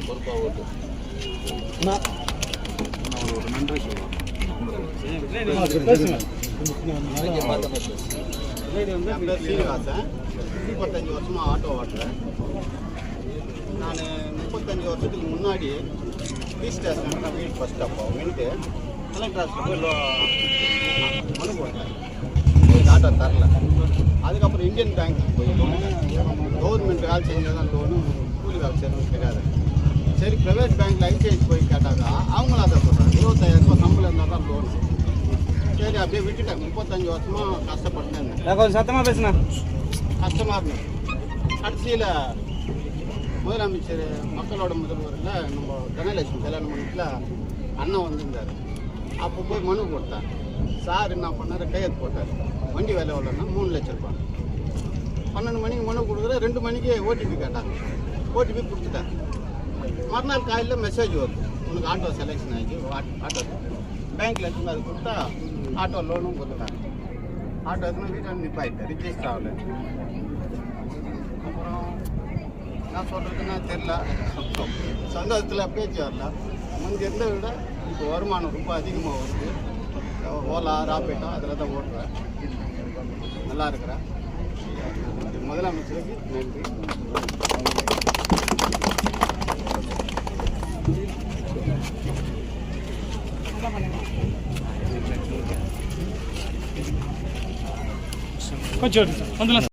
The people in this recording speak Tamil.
பொறுப்பாக ஓட்டு ஒரு நன்றி சொல்லுவாங்க. சீனிவாசன் 35 வருஷமாக ஆட்டோ ஓட்டுறேன். நான் 35 வருஷத்துக்கு முன்னாடி பி ஸ்டேஷன் தான் வீடு ஃபஸ்ட் அப்போ வீட்டு கலெக்டர் ஆஃபீஸில் போய் மனு போட்டேன். ஆட்டோ தரல. அதுக்கப்புறம் இந்தியன் பேங்க்கு போயிருக்கோம். கவர்மெண்ட் வேலை செஞ்சால் தான் லோனு, கூலி வேலை செய்யணும்னு தெரியாது. சரி ப்ரைவேட் பேங்க்கில் ஐசிஐசி போய் கேட்டாக்கா அவங்களும் அதை சொல்கிறாங்க 25,000 ரூபா சம்பளம் இருந்தால் தான் லோன். சரி அப்படியே விட்டுட்டேன். 35 வருஷமாக கஷ்டப்பட்டேன். கொஞ்சம் சத்தமாக பேசுனா கஷ்டமாக இருந்தேன். கடைசியில் முதலமைச்சர் மக்களோட முதல்வரில் நம்ம தனலட்சுமி கல்யாண மண்டபத்தில் அண்ணன் வந்திருந்தார். அப்போ போய் மனு கொடுத்தேன். சார் என்ன பண்ணார், கையெழுத்து போட்டார். வண்டி வேலை எவ்வளோன்னா 3 லட்ச ரூபாய். 12 மணிக்கு மனு கொடுக்குறேன். 2 மணிக்கு ஓடிபி கேட்டாங்க. ஓடிபி கொடுத்துட்டேன். மறுநாள் காலையில் மெசேஜ் வருது, உனக்கு ஆட்டோ செலெக்ஷன் ஆகி ஆட்டோ பேங்க்கில் எடுத்து அது கொடுத்தா ஆட்டோ லோனும் கொடுத்துட்டாங்க. ஆட்டோ எதுனா வீட்டில் நிப்பாயிட்டேன், ரிஜிஸ்டர் ஆகலை. அப்புறம் நான் சொல்கிறதுன்னா தெரில, சந்தோஷத்தில் பேச்சு வரல. முந்தி இருந்த விட இப்போ வருமானம் ரொம்ப அதிகமாக வருது. ஓலா ராபிட்டோ அதில் தான் ஓட்டுறேன். நல்லா இருக்கிறேன். முதலமைச்சருக்கு நன்றி. கொஞ்சம்